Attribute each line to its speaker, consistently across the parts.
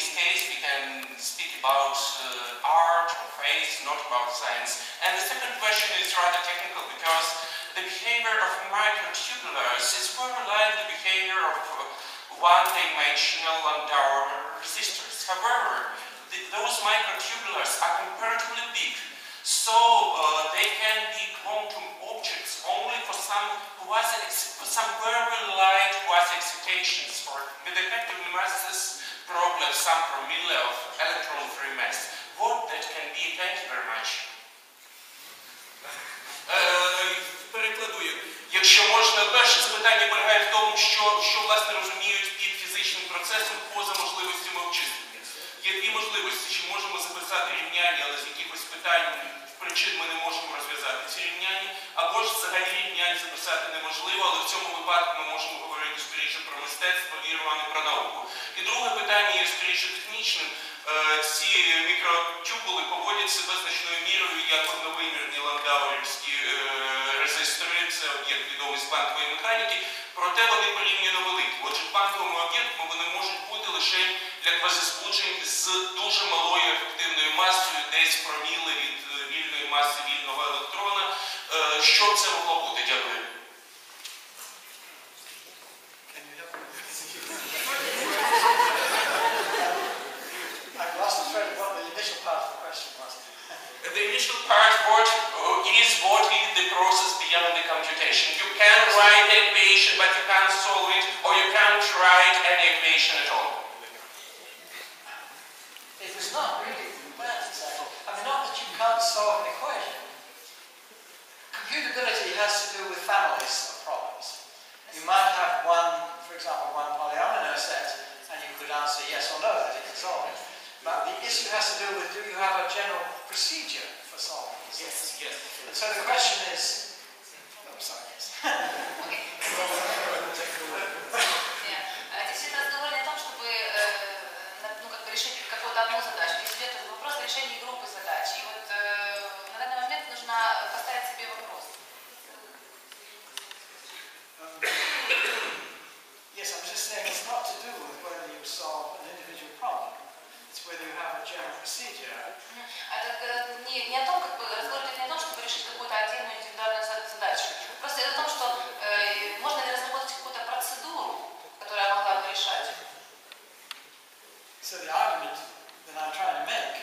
Speaker 1: this case we can speak about art or faith, not about science. And the second question is rather technical because the behavior of microtubules is very like the behavior of one-dimensional Landauer resistors. However, those microtubules are comparatively big, so they can be quantum objects only for some very light quasi-excitations, or with effective masses, probably some promille of electron free mass. What that can be? Thank you very much. Перекладую. Якщо можна, перше запитання полягає в тому, що власне розуміють під фізичним процесом поза можливостями обчислення. Є дві можливості, чи можемо записати рівняння, але з якихось питань причин ми не можемо розв'язати ці рівняння, або ж взагалі рівнянь записати неможливо, але в цьому випадку ми можемо говорити скоріше про мистецтво, віру, а не про науку. І друге питання є скоріше технічним. Ці мікротюбули поводять себе значною мірою як одновимірні ландауерівські резистори, це об'єкт відомий з квантової механіки, проте вони порівняно великі. Отже, квантовими об'єктами вони можуть бути лише для квазизбуджень з дуже малою ефективною масою, десь проміли від вільної маси вільного електрона. Що б це могло бути? Дякую. The initial part, what is the process beyond the computation? You can write the equation, but you can't solve it, or you can't write any equation at all.
Speaker 2: It was not really that. I mean, not that you can't solve an equation. Computability has to do with families of problems. You might have for example, one polyomino set, and you could answer yes or no that it can solve it. But the issue has to do with, do you have a general procedure for solving this?
Speaker 1: Yes, yes.
Speaker 2: And so the question is, sorry, yes.
Speaker 3: Действительно, разговор не о том, чтобы решить какую-то одну задачу. Здесь идет вопрос о решении группы задач. И вот на данный момент нужно поставить себе вопрос.
Speaker 2: Yes, I'm just saying it's not to do with whether you solve an individual problem. It's whether you have a general procedure.
Speaker 3: Это не о том, разговор идет не о том, чтобы решить какую-то отдельную индивидуальную задачу. Просто это о том, что можно ли разработать какую-то процедуру, которая могла бы решать.
Speaker 2: So the argument that I'm trying to make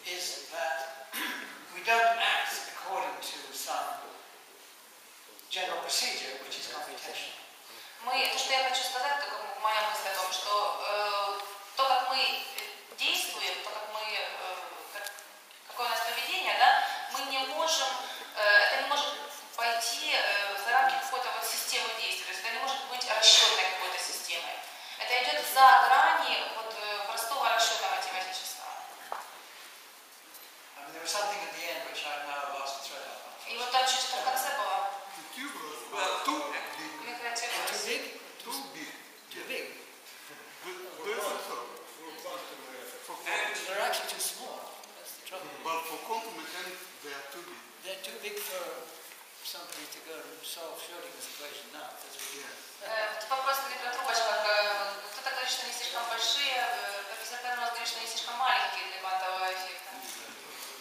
Speaker 2: is that we don't act according to some general procedure, which is computational.
Speaker 3: То, что я хочу сказать, моя мысль о том, что то, как мы действуем, то, какое у нас поведение, да, мы не можем, это не может пойти за рамки какой-то вот системы действий, то есть это не может быть расчетной какой-то системой. Это идет за грани вот простого расчета математического. И вот там что-то в конце было.
Speaker 2: Too big. They're actually too small. That's the trouble.
Speaker 4: But for quantum mechanics, they are too big.
Speaker 2: They're too big for somebody to go and solve Schrödinger's equation now.
Speaker 3: Вопрос на микротрубочках. Кто-то говорит, что они слишком большие, профессор Пенроуз говорит, что они слишком маленькие для квантового эффекта.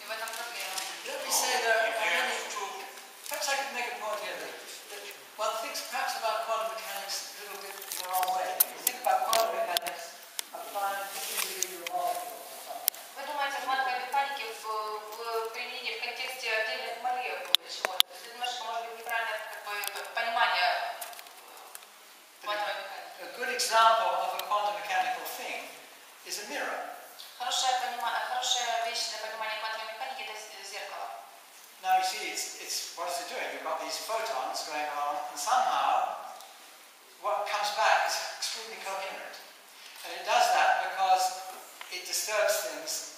Speaker 3: И в этом проблема.
Speaker 2: Let me say that perhaps I could make a point here that one thinks perhaps about quantum mechanics a little bit in the wrong way. You think about quantum mechanics applying to individual molecules or something.
Speaker 3: Вы думаете о квантовой механике в применении в контексте отдельных молекул или чего-то? То есть это немножко, может быть, неправильное понимание квантовой механики.
Speaker 2: A good example of a quantum mechanical thing is a mirror.
Speaker 3: Хорошая вещь для понимания квантовой механики – это зеркало.
Speaker 2: Now you see, it's what is it doing? You've got these photons going along, and somehow what comes back is extremely coherent. And it does that because it disturbs things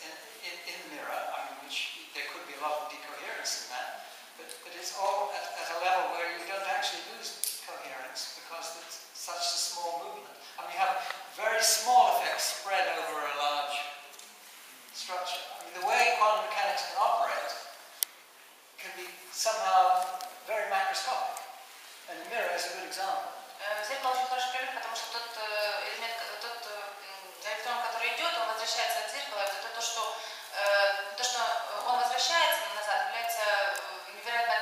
Speaker 2: in the mirror, which there could be a lot of decoherence in that, but it's all at a level where you don't actually lose coherence because it's such a small movement. You have very small effects spread over a large structure. The way quantum mechanics can operate can be somehow very macroscopic, and the mirror is a good example.
Speaker 3: Зеркало очень хороший пример, потому что тот электрон, который возвращается от зеркала, это то, что он возвращается назад, является невероятно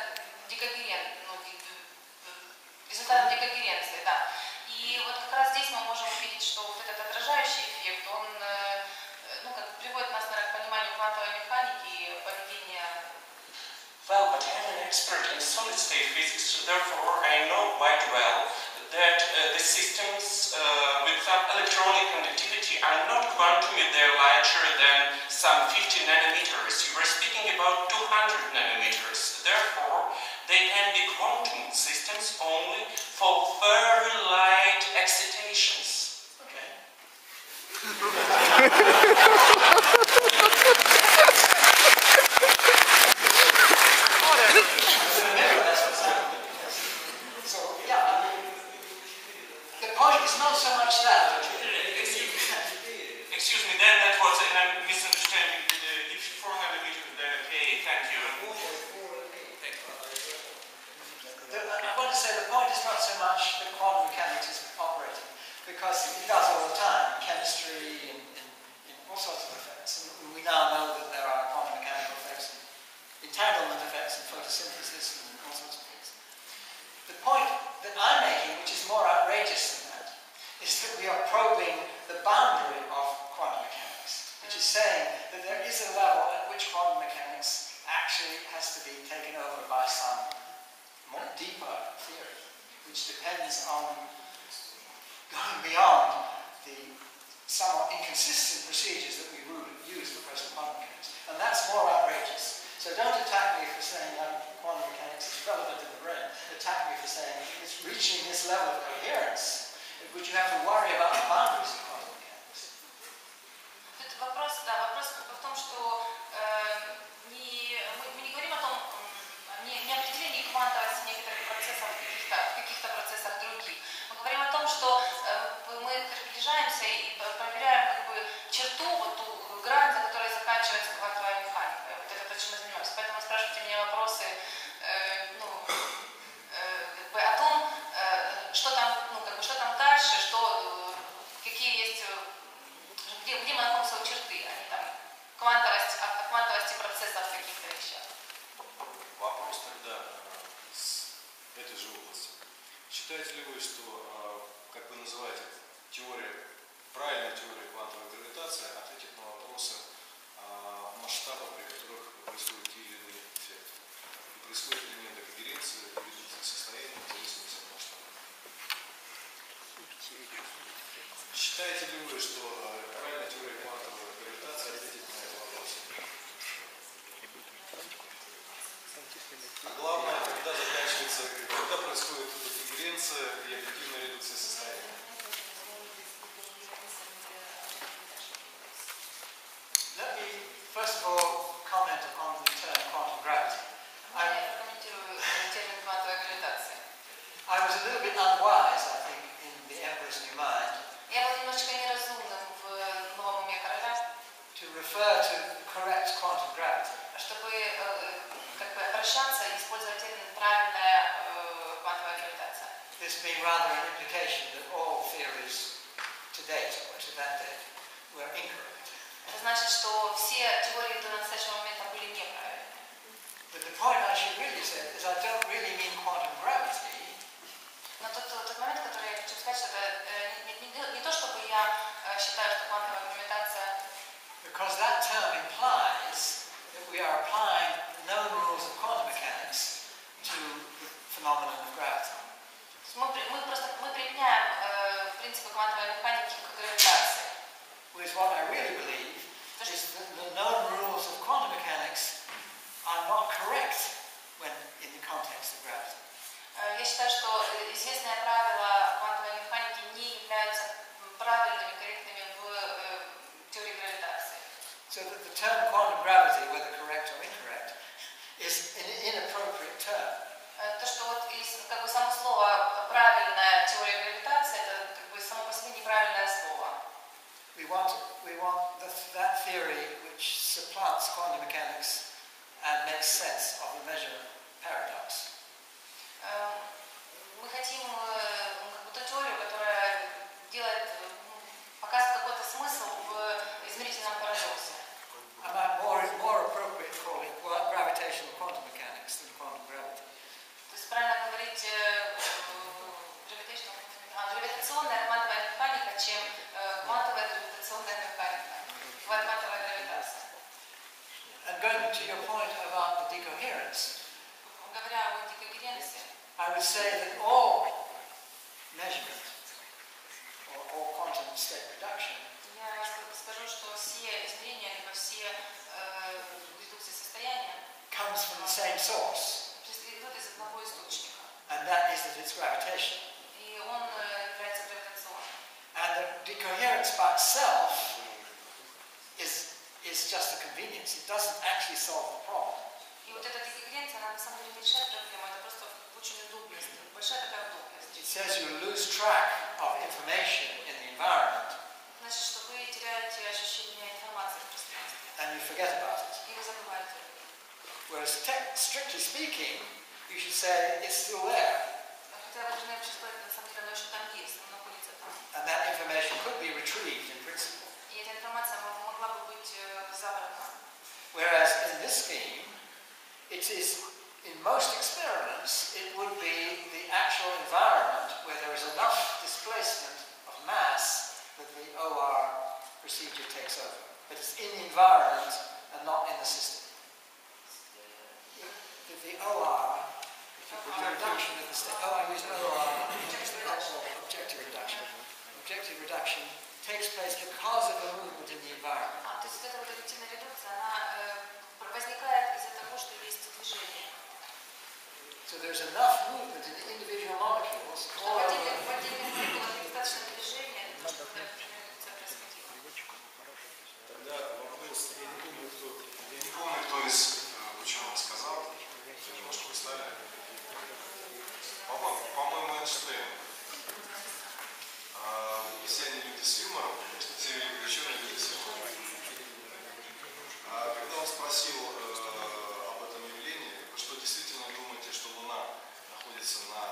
Speaker 3: результатом декогеренции, да. И вот как раз здесь мы можем увидеть, что вот этот отражающий эффект, он приводит нас, наверное, к пониманию квантовой механики и поведения.
Speaker 1: Well, but I'm an expert in solid-state physics, therefore I know quite well that the systems with some electronic conductivity are not quantum if they're larger than some 50 nanometers. You were speaking about 200 nanometers. Therefore, they can be quantum systems only for very light excitations.
Speaker 2: Okay. So, yeah, the point is not so much that.
Speaker 1: Excuse me, then that was a misunderstanding. If 4 nanometers, then okay, thank you.
Speaker 2: I want to say the point is not so much that quantum mechanics is operating, because it does all the time in chemistry, in all sorts of effects. And we now know that there are quantum mechanical effects, entanglement effects in photosynthesis and all sorts of things. The point that I'm making, which is more outrageous than that, is that we are probing the boundary of quantum mechanics, which is saying that there is a level at which quantum mechanics actually has to be taken over by some more deeper theory, which depends on going beyond the somewhat inconsistent procedures that we use for present quantum mechanics. And that's more outrageous. So don't attack me for saying that quantum mechanics is relevant in the brain. Attack me for saying it's reaching this level of coherence, at which you have to worry about the boundaries of quantum mechanics.
Speaker 3: Тут вопрос в том, что мы не говорим о том, не определении квантовости некоторых процессов в каких-то процессах других. Мы говорим о том, что мы приближаемся и проверяем черту, вот ту грань, за которой заканчивается квантовая механика. Вот это то, чем мы занимаемся. Поэтому спрашивайте меня вопросы о том, что там дальше, какие есть, где мы находимся у черты, а не там квантовости процессов в каких-то вещах.
Speaker 5: Вопрос тогда с этой же области. Считаете ли вы, что, как вы называете, правильная теория квантовой гравитации ответит на вопросы масштабов, при которых происходят те или иные эффекты? И происходит ли нет декогеренции и ведутся состояния в зависимости от масштаба? Считаете ли вы, что правильная теория квантовой гравитации ответит на этот вопрос? Главное, когда происходит декогеренция и объективная редукция состояния.
Speaker 2: Let me first of all comment on the term quantum gravity. I was a little bit unwise, I think, in The Emperor's New Mind.
Speaker 3: Я был немножечко неразумным в новом уме короля.
Speaker 2: To refer to correct quantum gravity.
Speaker 3: Чтобы обращаться и использовать термин правильная квантовая гравитация.
Speaker 2: This being rather an implication that all theories to date, or to that date, were incorrect.
Speaker 3: Это значит, что все теории до настоящего момента были неправильными.
Speaker 2: But the point I should really say is I don't really mean quantum gravity.
Speaker 3: Но тот момент, который я хочу сказать, что это не то, чтобы я считаю, что квантовая гравитация.
Speaker 2: Because that term implies that we are applying known rules of quantum mechanics to the phenomenon of gravity.
Speaker 3: Мы применяем принципы квантовой механики к гравитации.
Speaker 2: Whereas what I really believe is that the known rules of quantum mechanics are not correct when in the context of gravity.
Speaker 3: Я считаю, что известные правила квантовой механики не являются правильными, корректными в теории гравитации.
Speaker 2: So that the term quantum gravity, whether correct or incorrect, is an inappropriate term.
Speaker 3: То, что вот само слово правильная теория гравитации, это само по себе неправильное слово.
Speaker 2: We want that theory which supplants quantum mechanics and makes sense of the measurement paradox.
Speaker 3: Мы хотим ту теорию, которая делает показывает какой-то смысл в измерительном парадоксе.
Speaker 2: I might more appropriate call it gravitational quantum mechanics than quantum gravity.
Speaker 3: То есть правильно говорить гравитационная квантовая механика, чем квантовая гравитационная механика, квантовая гравитация.
Speaker 2: And going to your point about the decoherence,
Speaker 3: Говоря о декогеренции,
Speaker 2: I would say that all measurement or all quantum state reduction
Speaker 3: я скажу, что все измерения, либо все редукции состояния
Speaker 2: comes from the same source,
Speaker 3: идут из одного источника.
Speaker 2: and that is that it's gravitational.
Speaker 3: И он является гравитационным.
Speaker 2: And the decoherence by itself is just a convenience. It doesn't actually solve the problem.
Speaker 3: И вот эта декогеренция, она на самом деле не решает проблему, это просто очень удобность, большая такая удобность.
Speaker 2: It says you lose track of information in the environment
Speaker 3: Значит, что вы теряете ощущение информации в пространстве,
Speaker 2: and you forget about it.
Speaker 3: и вы забываете.
Speaker 2: Whereas strictly speaking, you should say it's still there.
Speaker 3: Хотя вы должны вообще сказать, на самом деле, оно еще там есть, оно находится там.
Speaker 2: And that information could be retrieved in principle.
Speaker 3: И эта информация могла бы быть забрана.
Speaker 2: Whereas in this scheme, it is, in most experiments, it would be the actual environment where there is enough displacement of mass that the OR procedure takes over. But it's in the environment and not in the system. The OR, the reduction of the state, I use OR, objective reduction. Objective reduction takes place because of the movement in the environment.
Speaker 3: То есть эта вот объективная редукция, она возникает из-за того, что есть движение.
Speaker 2: So there's enough movement in the individual molecules.
Speaker 3: Что в отдельных молекулах достаточно движения, для того, чтобы редукция происходила.
Speaker 5: Тогда вопрос, я не помню, кто из ученых сказал, немножко устали. По-моему, Эйнштейн. Все они люди с юмором, конечно, все великие ученые люди с юмором. Когда он спросил об этом явлении, что действительно думаете, что Луна находится на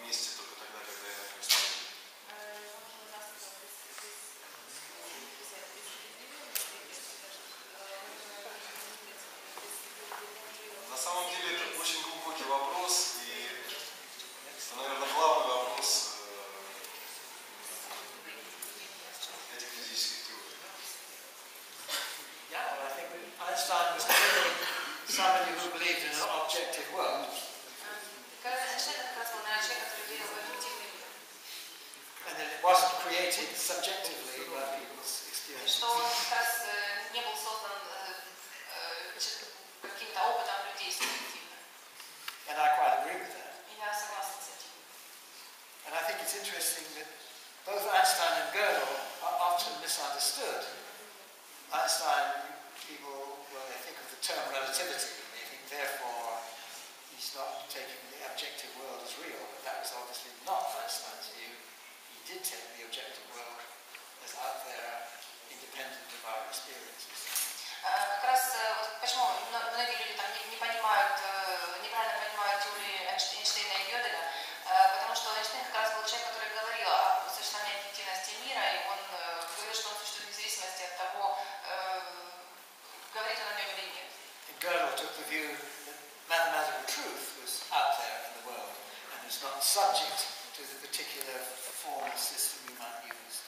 Speaker 5: месте только тогда, когда я на нее стою? На самом деле это очень глубокий вопрос и, наверное, главный вопрос этих физических теорий.
Speaker 2: Yeah, well, I think Einstein was clearly somebody who believed in an objective world.
Speaker 3: Эйнштейн как раз был, наверное, человек, который верил в объективный мир.
Speaker 2: And that it wasn't created subjectively by people's experience.
Speaker 3: Что он как раз не был создан каким-то опытом людей субъективно.
Speaker 2: And I quite agree with that.
Speaker 3: И я согласна с этим.
Speaker 2: And I think it's interesting that both Einstein and Gödel are often misunderstood. Einstein, people, when they think of the term relativity, they think therefore he's not taking the objective world as real, but that was obviously not Einstein's view. He did take the objective world as out there, independent of our experiences.
Speaker 3: Как раз вот почему многие люди там не понимают, неправильно понимают теории Эйнштейна и Гёделя, потому что Эйнштейн как раз был человек, который говорил о существовании объективности мира, и он говорил, что он существует вне зависимости от того, говорит он о нем или нет.
Speaker 2: And Gödel took the view that mathematical truth was out there in the world and was not subject to the particular formal system we might use.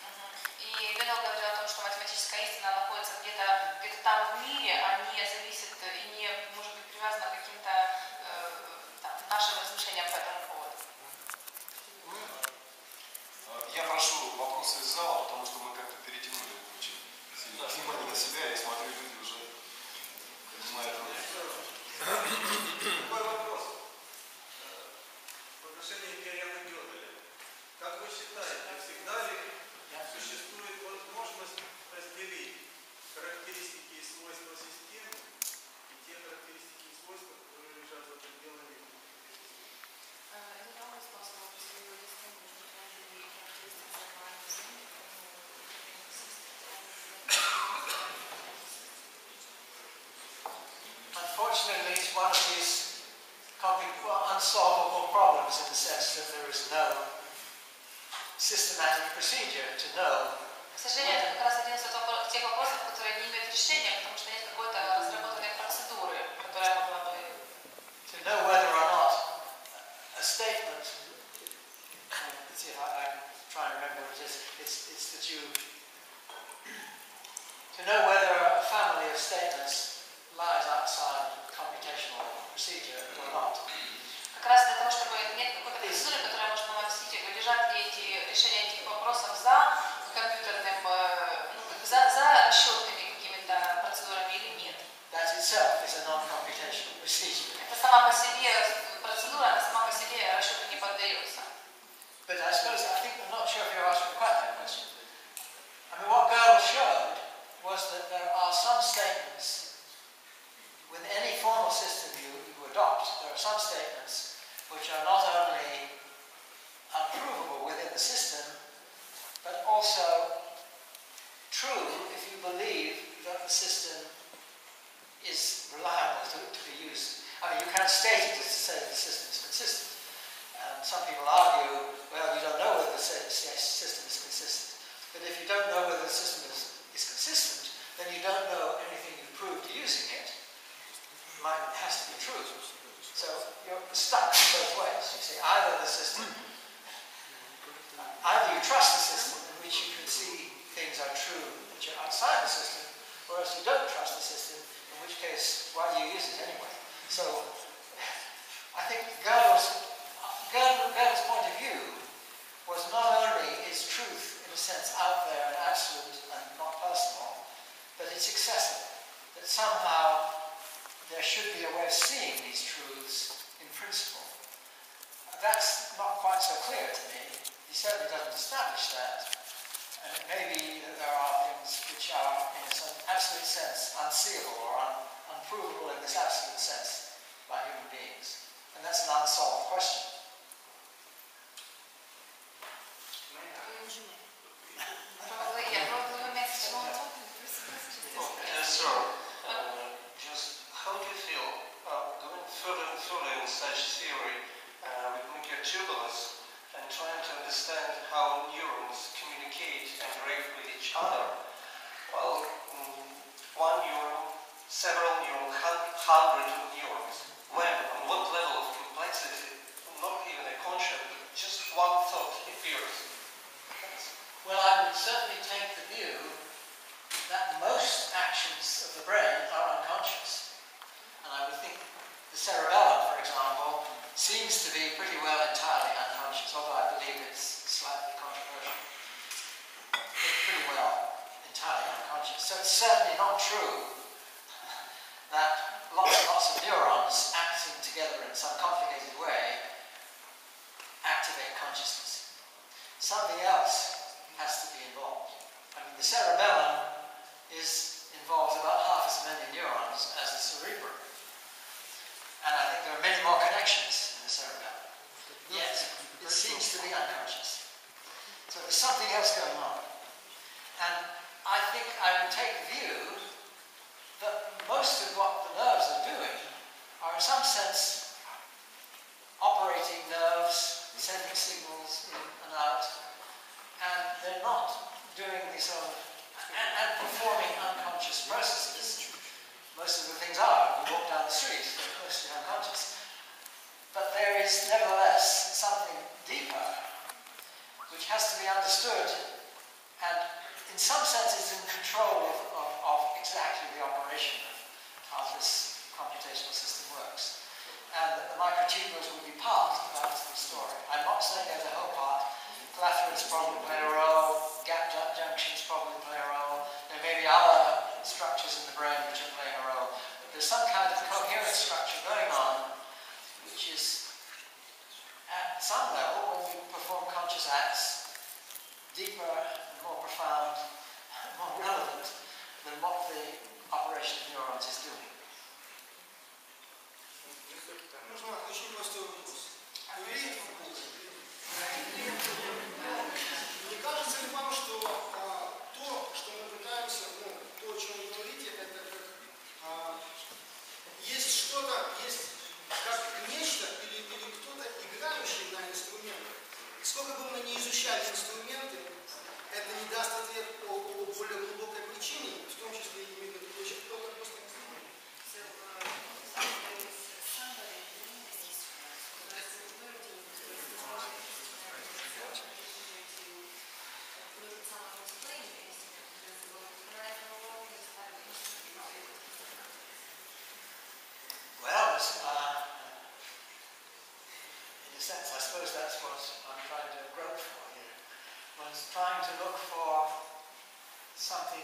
Speaker 3: И Гёдель говорил о том, что математическая истина находится где-то там в мире, а не зависит и не может быть привязана к каким-то нашим размышлениям по этому поводу.
Speaker 5: Я прошу вопросы из зала, потому что мы как-то перетянули очень сильно внимание на себя, я смотрю, люди уже понимают.
Speaker 6: Какой вопрос? В отношении теоремы Гёделя. Как вы считаете, всегда ли существует возможность разделить характеристики и свойства системы и те характеристики и свойства, которые лежат за пределами?
Speaker 2: Unfortunately, it's one of these unsolvable problems in the sense that there is no systematic procedure to know
Speaker 3: К которые не имеют решения, потому что нет какой-то разработанной процедуры, которая могла бы...
Speaker 2: To know whether or not a statement, let's see if I can try and remember what it is, it's that you, to know whether a family of statements lies outside computational procedure or not.
Speaker 3: Как раз для того, чтобы нет какой-то процедуры, которая может наносить, лежат ли эти решения этих вопросов за компьютерным, за расчетными какими-то процедурами или нет.
Speaker 2: That itself is a non-computational procedure.
Speaker 3: Это сама по себе процедура, она сама по себе расчету не поддается.
Speaker 2: But I suppose, I'm not sure if you're asking quite that question. I mean, what Gödel showed was that there are some statements, with any formal system you adopt, there are some statements which are not only unprovable within the system, but also true if you believe that the system is reliable to be used. I mean, you can't state it just to say that the system is consistent. Some people argue, well, you don't know whether the system is consistent. But if you don't know whether the system is consistent, then you don't know anything you've proved using it. It has to be true. So you're stuck both ways. You see, either you trust the system, in which you can see things are true which are outside the system, or else you don't trust the system, in which case, why do you use it anyway? So I think Gödel's point of view was not only is truth, in a sense, out there and absolute and not personal, but it's accessible. That somehow there should be a way of seeing these truths in principle. That's not quite so clear to me. He certainly doesn't establish that. And it may be that there are things which are, in some absolute sense, unseeable or unprovable in this absolute sense by human beings. And that's an unsolved question.
Speaker 7: Sir, just how do you feel going further and further in such theory with microtubules and trying to understand how neurons communicate and interact with each other? Well, one neuron, several neurons, hundreds of neurons. When, on what level of complexity, not even a concept, just one thought appears?
Speaker 2: Well, I would certainly take the view that most actions of the brain are unconscious. And I would think the cerebellum, for example, seems to be pretty well entirely unconscious, although I believe it's slightly controversial. It's pretty well entirely unconscious. So it's certainly not true that lots and lots of neurons acting together in some complicated way activate consciousness. Something else has to be involved. I mean, the cerebellum involves about half as many neurons as the cerebrum. And I think there are many more connections in the cerebellum. Yet, it seems to be unconscious. So there's something else going on. And I think I would take the view that most of what the nerves are doing are in some sense operating nerves, sending signals in and out, and they're not doing these sort of and performing unconscious processes. Most of the things are. You walk down the street, they're mostly unconscious. But there is nevertheless something deeper which has to be understood and in some sense is in control of exactly the operation of how this computational system works. And that the microtubules would be part of that story. I'm not saying they're the whole part. Clathroids probably play a role, gap junctions probably play a role, there may be other structures in the brain which are playing a role, but there's some kind of coherent structure going on which is at some level, when we perform conscious acts, deeper and more profound, more relevant than what the operation of neurons is doing.
Speaker 4: Можно очень простой вопрос. Не кажется ли вам, что то, что мы пытаемся
Speaker 2: Well, in a sense, I suppose that's what I'm trying to grope for here. One's trying to look for something,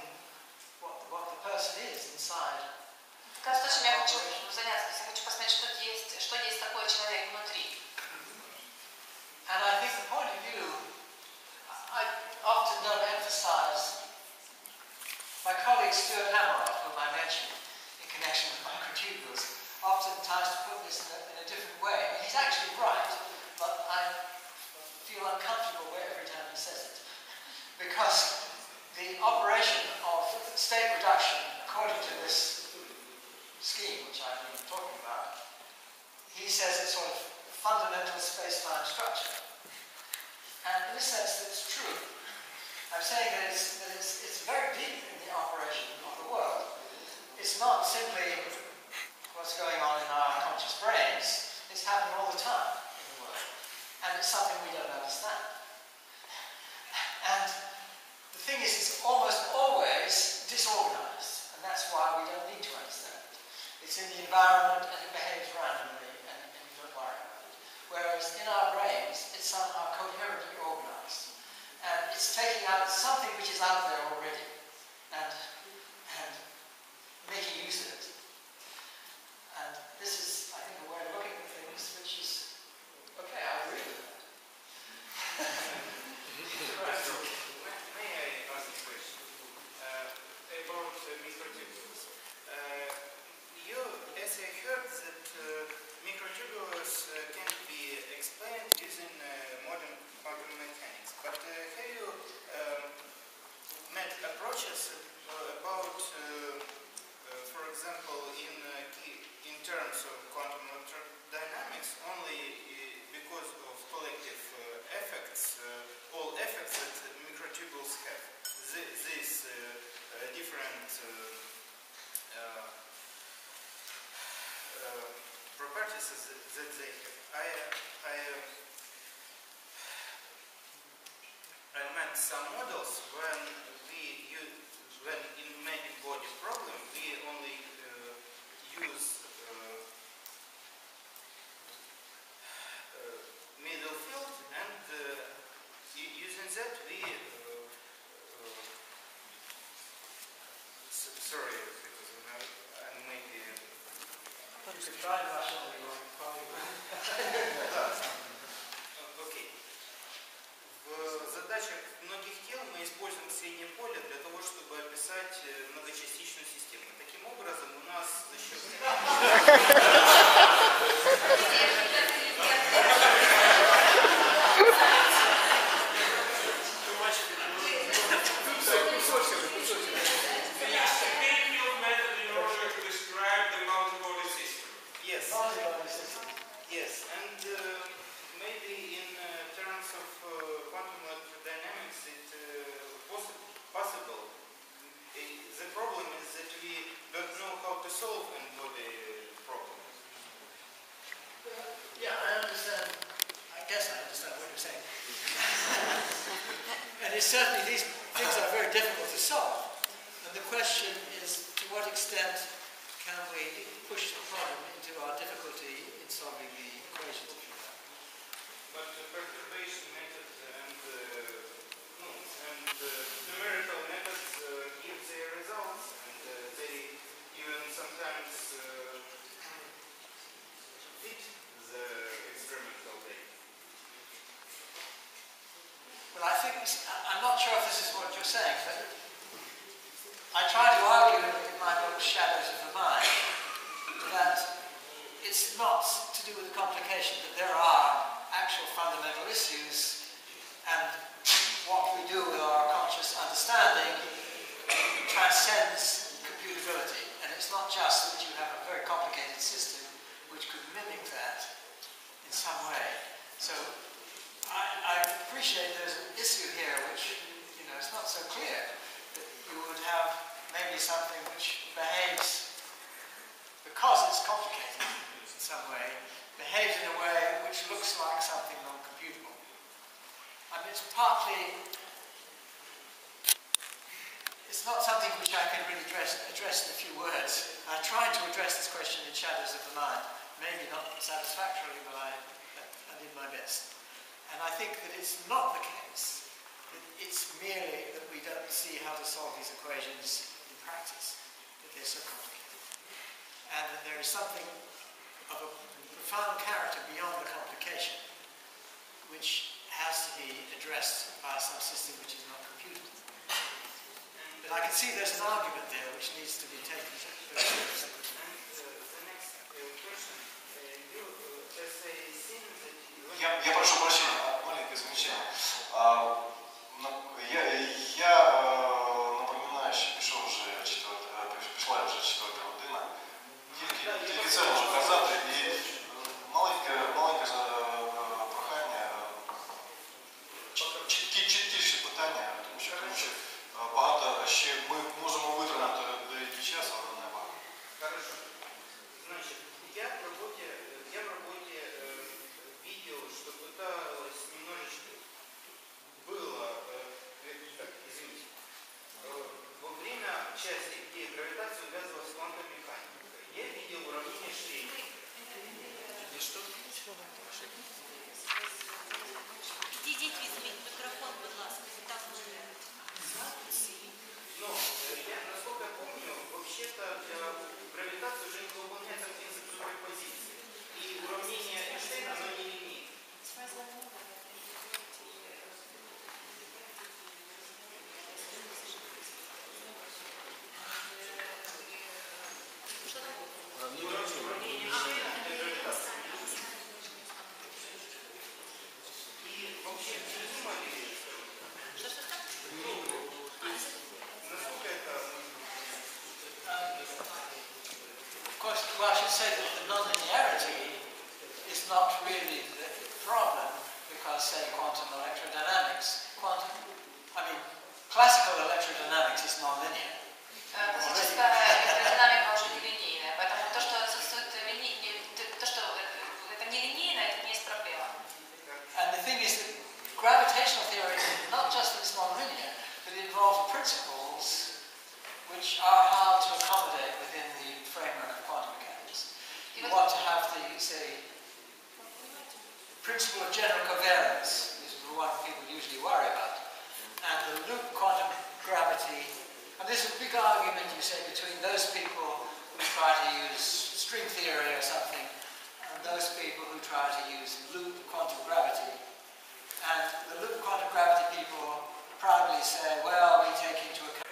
Speaker 2: what the person is inside.
Speaker 3: Кажется, что я хочу заняться, я хочу посмотреть, что есть такой человек внутри.
Speaker 2: And I think the point of view, I often don't emphasize, my colleague Stuart Hameroff, whom I mentioned in connection with microtubules, often tries to put this in a different way. He's actually right, but I feel uncomfortable every time he says it. Because the operation of state reduction, according to this scheme which I've been talking about, he says it's sort of fundamental space-time structure. And in a sense that's true. I'm saying that it's very deep in the operation of the world. It's not simply what's going on in our conscious brains, it's happening all the time in the world. And it's something we don't understand. And the thing is, it's almost always disorganized, and that's why we don't need to understand it. It's in the environment and it behaves randomly, and you don't worry about it. Whereas in our brains, it's somehow coherently organized. And it's taking out something which is out there already, and making use of it. And this is, I think, a way of looking at things which is, okay, I agree with that.
Speaker 6: May I ask a question about microtubules? As I heard that microtubules can be explained using modern quantum mechanics, but have you met approaches about, for example, in terms of quantum dynamics, only because of collective effects, all effects that microtubules have, these different properties that they have. I met some models when in many body problem we only use middle field, and using that we sorry, because I maybe
Speaker 2: You could try Russian, or probably
Speaker 6: окей. В задачах многих тел мы используем среднее поле для того, чтобы описать многочастичную систему. Таким образом, у нас за счет... Yes, and maybe in terms of quantum electrodynamics, it's possible. The problem is that we don't know how to solve n-body problems.
Speaker 2: yeah, I understand. I guess I understand what you're saying. And it's certainly these things are very difficult to solve. And the question is, to what extent can we push the problem into our difficulty in solving the equations, if you like.
Speaker 6: But the perturbation method and numerical methods give their results, and they even sometimes fit the experimental data.
Speaker 2: Well, I think, I'm not sure if this is what you're saying, but I try to argue in my book Shadows of the Mind that it's not to do with the complication, that there are actual fundamental issues, and what we do with our conscious understanding transcends computability. And it's not just that you have a very complicated system which could mimic that in some way. So I appreciate there's an issue here which, it's not so clear that you would have maybe something which behaves, because it's complicated in some way, behaves in a way which looks like something non-computable. I mean, it's partly not something which I can really address in a few words. I tried to address this question in Shadows of the Mind. Maybe not satisfactorily, but I did my best. And I think that it's not the case that it's merely that we don't see how to solve these equations in practice, that they're so complicated. And that there is something of a profound character beyond the complication, which has to be addressed by some system which is not computable. But I can see there's an argument there which needs to be taken very seriously.
Speaker 5: Я прошу прощения, маленькое замечание. Я напоминаю, що прийшла вже четверта година. Тільки це можу казати. І маленьке прохання, чіткіше питання, тому що багато ще ми можемо витримати деякий час, але не багато.
Speaker 6: Хорошо. Значит, я в работе видел, что пыталось немножечко было, извините, во время части, где гравитация увязывалась с квантовой механикой, я видел уравнение Шрейдинга.
Speaker 8: Підійдіть, візьміть мікрофон, будь ласка, так буде.
Speaker 6: Но, насколько я помню, вообще-то гравитация уже не выполняется принцип суперпозиции. И уравнение Эйнштейна, оно не линейно.
Speaker 2: Well, I should say that the nonlinearity is not really the problem because, say, quantum electrodynamics, classical electrodynamics is nonlinear.
Speaker 3: Классическая электродинамика уже нелинейная, поэтому то, что отсутствует это нелинейно, это не есть проблема.
Speaker 2: And the thing is that gravitational theory is not just that it's nonlinear, but it involves principles which are hard to accommodate within the framework of quantum mechanics. You want to have the, say, principle of general covariance is the one people usually worry about. And the loop quantum gravity, and there's a big argument, you say, between those people who try to use string theory or something, and those people who try to use loop quantum gravity. And the loop quantum gravity people proudly say, well, we take into account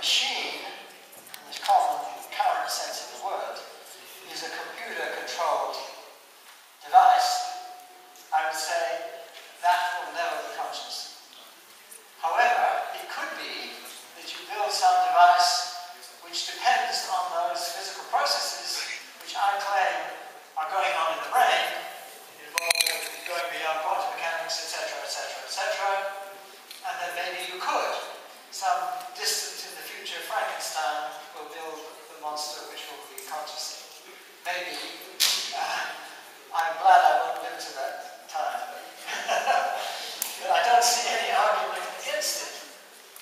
Speaker 2: machine, in this common current sense of the word, is a computer-controlled device, I would say that will never be conscious. However, it could be that you build some device which depends on those physical processes which I claim are going on in the brain, involving going beyond quantum mechanics, etc., etc., etc., and then maybe you could, some distance in the future, Frankenstein will build the monster which will be conscious. Maybe, I'm glad I won't live to that time, but I don't see any argument against it.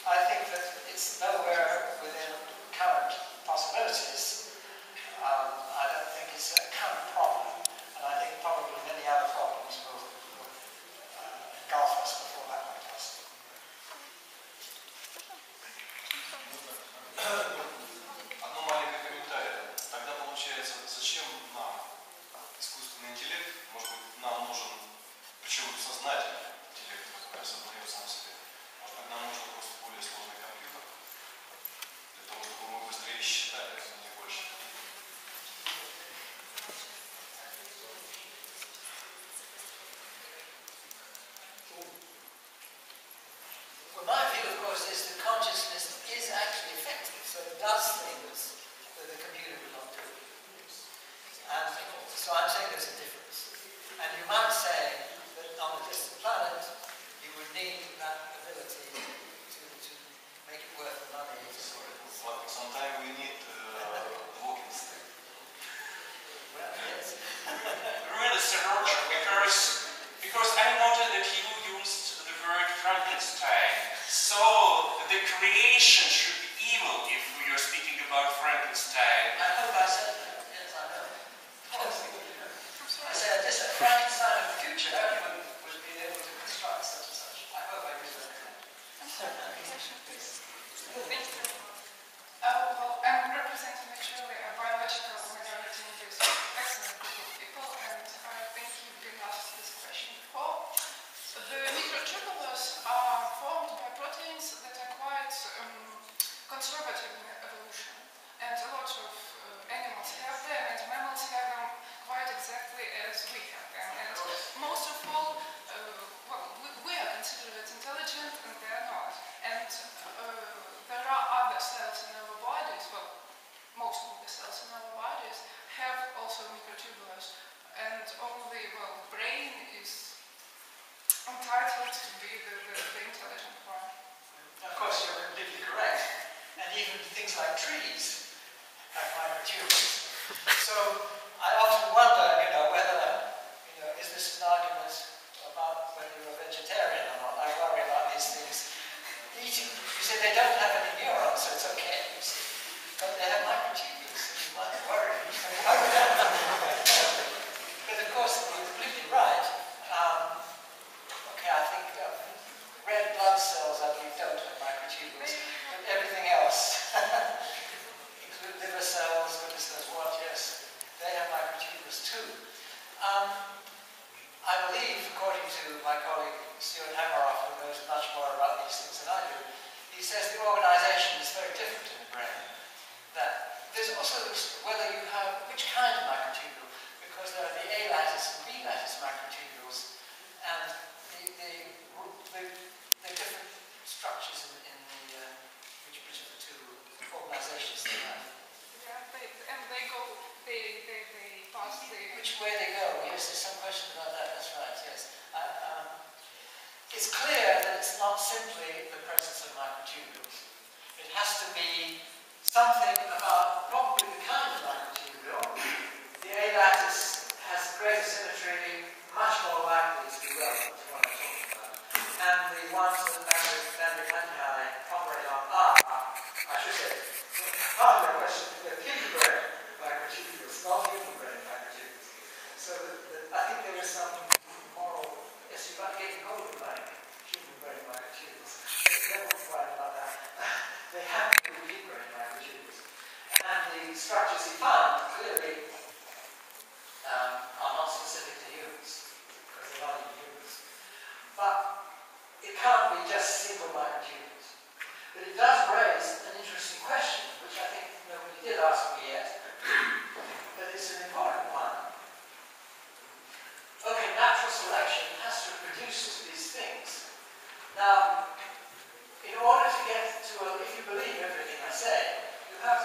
Speaker 2: I think that it's nowhere within current possibilities. I don't think it's a current problem, and I think probably many other problems will engulf us before that might be possible.
Speaker 5: Одно маленькое комментарий. Тогда получается, зачем нам искусственный интеллект? Может быть, нам нужен, причем сознательный интеллект, который осознает сам себя. Может быть, нам нужен просто более сложный компьютер, для того, чтобы мы быстрее считали, а не больше.
Speaker 2: Well, my view, of course, is that consciousness is actually effective, so it does things that the computer would not do. And so I'm saying there's a difference. And you might say that on a distant planet, you would need that ability to make it worth the money.
Speaker 5: But sometimes we need walking stick.
Speaker 2: Well, yes.
Speaker 1: Really, Sir Roger, because I noted that you used the word Frankenstein. So the creation should be evil if we are speaking about Frankenstein.
Speaker 2: I hope I said that. Yes, I know. I said this Frankenstein of the future would be able to construct such and such. I hope I used that correctly.
Speaker 9: Well, I'm representing actually a biological minority in this excellent group of people, and I think you've been asked this question before. The microtubules are formed by proteins that are quite conservative in evolution, and a lot of animals have them, and mammals have them quite exactly as we have them. And most of all, we are considered intelligent, and they are not. And there are other cells in our bodies, well, most of the cells in our bodies have also microtubules, and only, well, brain is entitled to be the intelligent one.
Speaker 2: Of course, you're completely correct. And even things like trees have microtubules. So I often wonder, whether, is this an argument about whether you're a vegetarian or not? I worry about these things. Eating, you say they don't have any neurons, so it's okay, you see. But they have microtubules, so you might worry. But of course, you're completely right. I think red blood cells, I believe, don't have microtubules. But everything else, including liver cells, goodness knows what, yes, they have microtubules too. I believe, according to my colleague Stuart Hammeroff, who knows much more about these things than I do, he says the organization is very different in the brain. That there's also whether you have which kind of microtubule, because there are the A lattice and B lattice microtubules, and the different structures in the which of the two organizations they have.
Speaker 9: Yeah, and they pass the...
Speaker 2: Which way they go? Yes, there's some question about that. That's right. Yes. It's clear that it's not simply the presence of microtubules. It has to be something about probably the kind of microtubule. The A lattice has greater symmetry, much more likely to be relevant to what I'm talking about. And the ones that operate on I should say, part of the question, they're human brain microtubules, not human brain microtubules. So I think there is some moral, yes, you've got to get hold of human brain microtubules. Don't worry about that. They have to be human brain microtubules.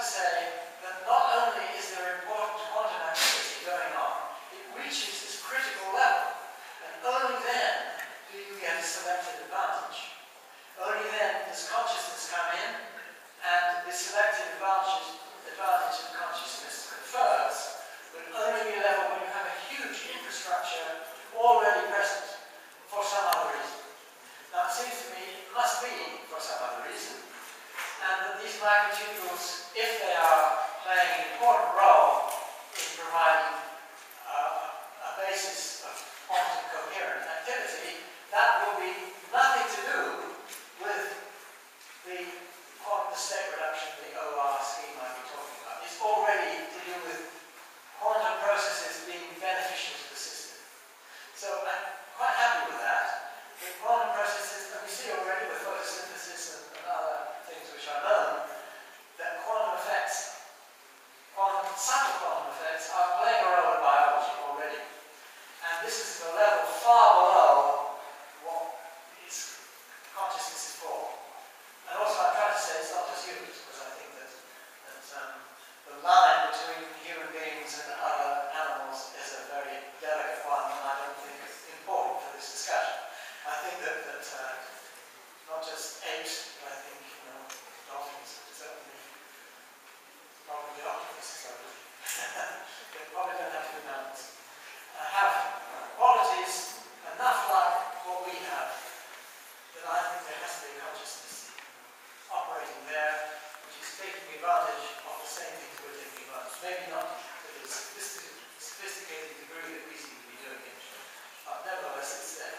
Speaker 2: to say that not only is there important quantum activity going on, it reaches this critical level, and only then do you get a selective advantage. Only then does consciousness come in, and the selective advantage of consciousness confers, but only a level when you have a huge infrastructure already present for some other reason. Now it seems to me it must be for some other reason, and that these microtubules, if they are playing an important role in providing a basis of quantum coherent activity, that will be nothing to do with the state reduction, the OR scheme I've been talking about. It's already to do with quantum processes being beneficial to the system. So I'm quite happy with that. The quantum processes, and we see already with photosynthesis and other things which are known, that quantum effects, subtle quantum effects, are playing a role in biology already. And this is a level far below what its consciousness is for. And also I'm trying to say it's not just humans, because I think that the line between human beings and other animals is a very delicate one, and I don't think it's important for this discussion. I think that not just apes, but I think dolphins, certainly, probably octopuses, they probably don't have to be mammals, have qualities enough like what we have, that I think there has to be a consciousness operating there, which is taking advantage of the same things we're taking advantage. Maybe not to the sophisticated degree that we seem to be doing it, but nevertheless it's there.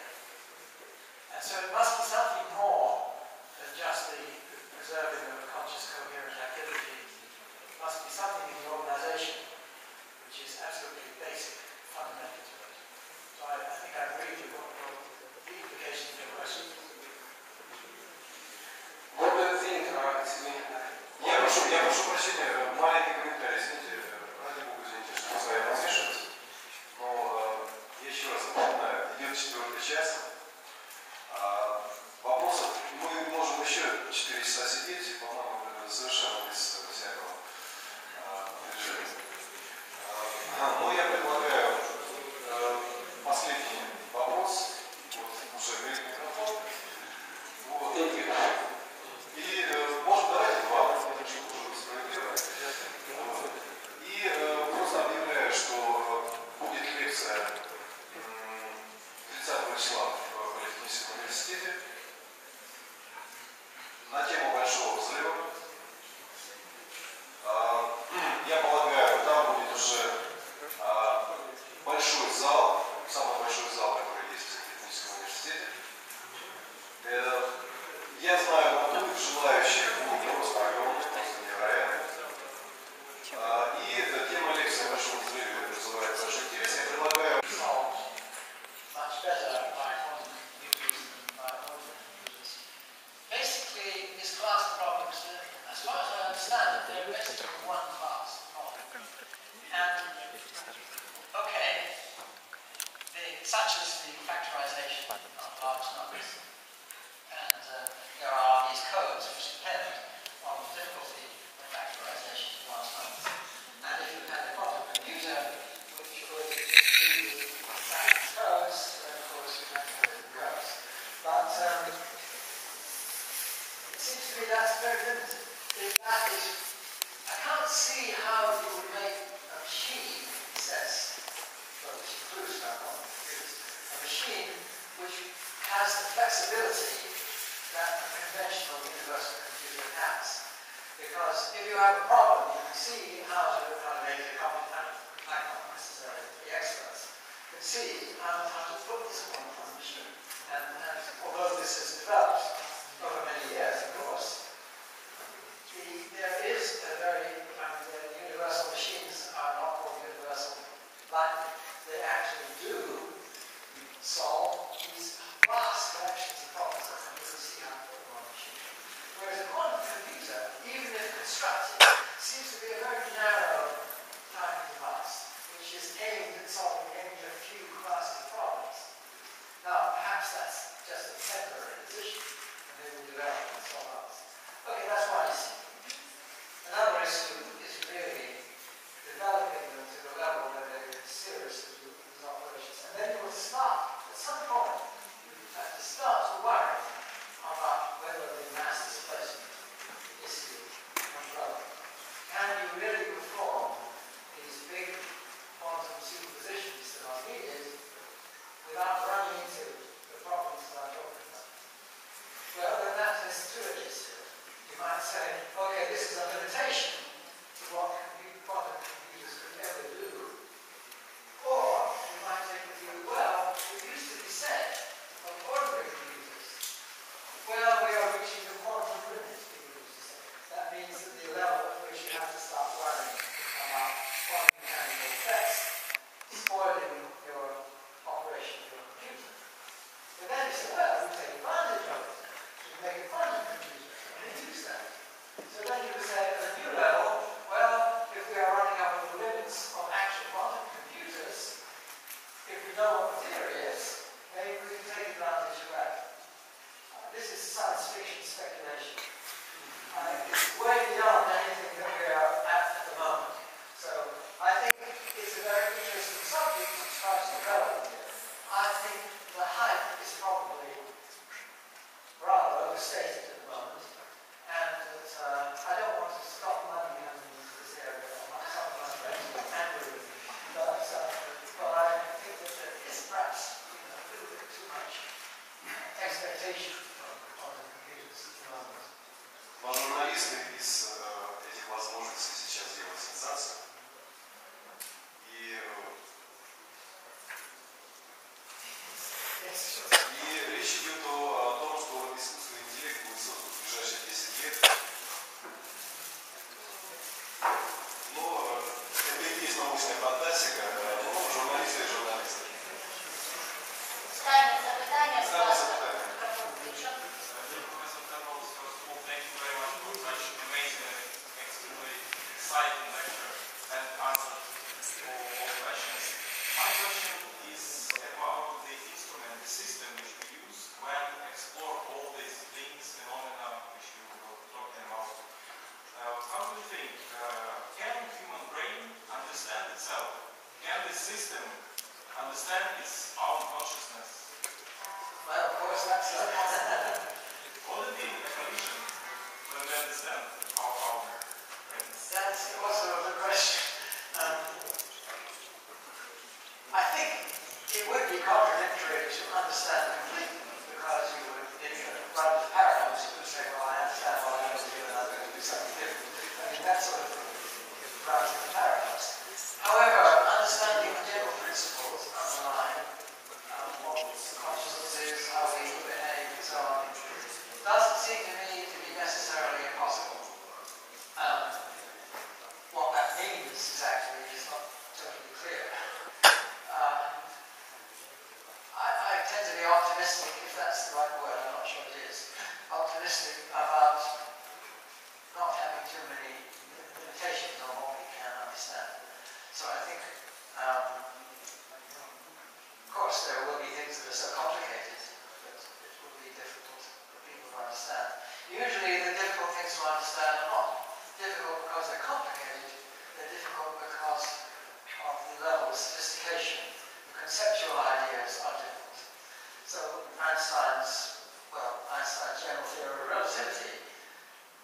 Speaker 2: And so it must be something more than just the preserving of conscious coherent activity. It must be something in the organization which is absolutely basic, fundamental to it. So I think I agree with the implications of your question.
Speaker 5: Я прошу прощения, маленький комментарий, извините, ради бога, извините, что с вами размешиваться, но я еще раз напоминаю, идет 4-й час, вопросов мы можем еще 4 часа сидеть, по-моему, совершенно без всякого движения. Но я предлагаю последний вопрос, вот уже говорит микрофон, вот, и может давайте два, чтобы справедливо. И просто объявляю, что будет лекция 30 числа в Политехническом университете на тему большого взрыва. Я полагаю, там будет уже большой зал, самый большой зал, который есть в Политехническом университете. Я знаю, вокруг желающих будет просто огромный, просто невероятный. И тема лекции о большом взрыве называется «Очень интересно». Я предлагаю...
Speaker 2: Basically, this class of problems, as far as I understand it, they're basically one class of problems. And, okay, such as the factorization of large numbers. And there are these codes which depend on the difficulty of factorization of large numbers. And if you had a quantum computer which could do that codes, then of course you have to have it goes. But it seems to me that's very limited. If that is, I can't see how you would make a machine, he says, well, which includes our quantum computers, a machine which has the flexibility that a conventional universal computer has. Because if you have a problem, you can see how to make it complicated. I'm not necessarily the experts. You can see how to put this on the machine. And although this has developed over many years, of course, there is a very, the universal machines are not called universal, but they actually do solve these vast collections of problems that you can see how to put them on a machine. Whereas a quantum computer, even if constructed, seems to be a very narrow type of device, which is aimed at solving only a few classes of problems. Now, perhaps that's just a temporary position. this is a limitation to what quantum computers could ever do. Or you might take the view, well, it used to be said of ordinary computers, well, we are reaching the quantum limit, people used to say. That means that the level at which you have to start worrying about quantum mechanical effects spoiling your operation of your computer. But then you say, well, we take advantage of it. We make a quantum computer and use that. So then you would say, at a new level, well, if we are running up to the limits of actual quantum computers, if we know what the theory is, maybe we can take advantage of that. This is science fiction speculation. It's way beyond anything that we are at the moment. So I think it's a very interesting subject to try to develop. I think the hype is probably rather overstated at the moment, and that I don't want to stop money coming into this area. Some of my friends are angry with me, but I think that there is perhaps a little bit too much expectation on the computers at the moment.
Speaker 5: Журналисты из этих возможностей сейчас делают сенсацию. И речь идет о том, что искусственный интеллект будет создан в ближайшие 10 лет. Но это и есть научная фантастика, но журналисты и журналисты.
Speaker 3: Ставим запитання, будь
Speaker 5: Ставим
Speaker 3: ласка.
Speaker 5: запитання.
Speaker 1: Exciting lecture and answers to all questions. My question is about the instrument, the system which we use when explore all these things, phenomena which you were talking about. How do you think, can human brain understand itself? Can the system understand its own consciousness?
Speaker 2: Well, of course, that's
Speaker 1: What would be the condition when we understand our brains?
Speaker 2: That's also a good question. I think it would be contradictory to understand completely, because you would, if you run into paradox, you would say, well, I understand what I'm going to do and I'm going to do something different. I mean, that sort of thing runs into paradox. However, understanding the general principles underlying what consciousness is, how we behave, and so on, doesn't seem to me to be necessarily impossible. What that means exactly is not totally clear. I tend to be optimistic, if that's the right word, I'm not sure it is, optimistic about not having too many limitations on what we can understand. So I think, of course, there will be things that are so complicated that it will be difficult for people to understand. Usually the difficult things to understand are not difficult because they're complicated, they're difficult because of the level of sophistication. The conceptual ideas are difficult. So Einstein's general theory of relativity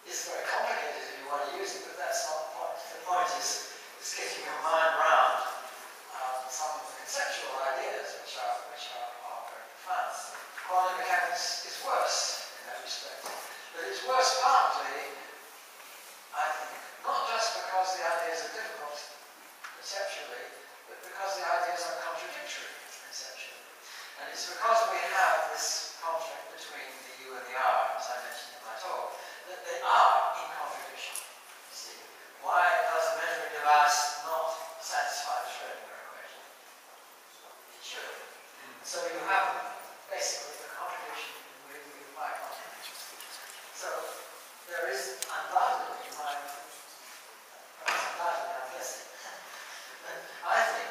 Speaker 2: is very complicated if you want to use it, but that's not the point. The point is getting your mind around some of the conceptual ideas which are very profound. Quantum mechanics is worse in that respect. But it's worse partly, I think, not just because the ideas are difficult conceptually, but because the ideas are contradictory conceptually. And it's because we have this conflict between the U and the R, as I mentioned in my talk, that they are in contradiction. You see, why does a measuring device not satisfy the Schrödinger equation? It should. So you have basically the contradiction with my contradiction. So there is undoubtedly, I think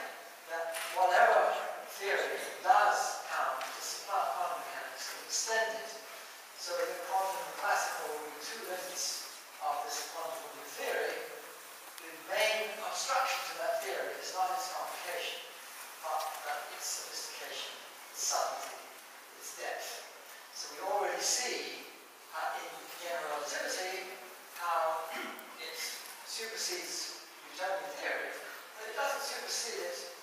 Speaker 2: that whatever theory does come to supplant quantum mechanics and extend it so that quantum classical will be two limits of this quantum theory, the main obstruction to that theory is not its complication, but its sophistication, its subtlety, its depth. So we already see in general relativity how it supersedes Newtonian theory, but it doesn't supersede it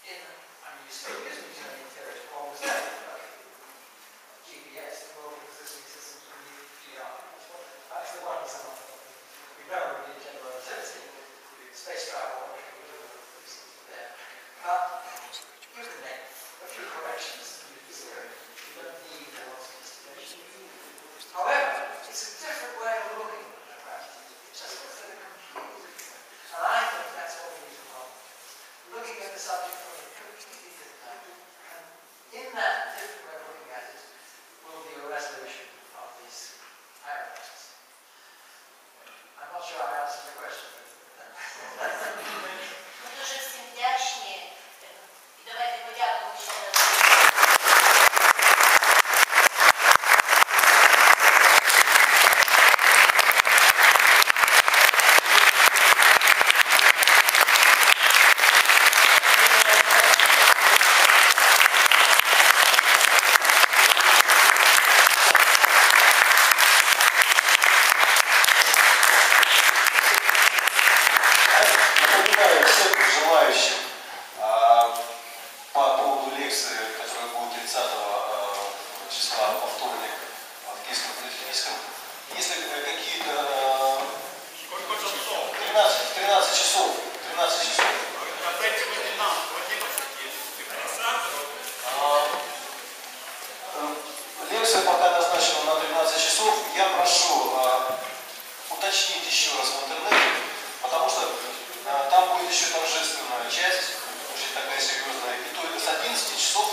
Speaker 2: in, you still use Newtonian theory to almost everything. GPS, the global existing systems, GR. That's the one example. sure I answered the question.
Speaker 8: Ми дуже всім вдячні. І давайте подякуємо ще раз.
Speaker 5: Напоминаю всем желающим по поводу лекции, которая будет 30 числа во вторник в Киевском полифилическом. Если какие-то 13 часов. Лекция пока назначена на 13 часов. Я прошу уточнить еще раз в интернете, потому что там будет еще торжественная часть, очень такая серьезная. И то с 11 часов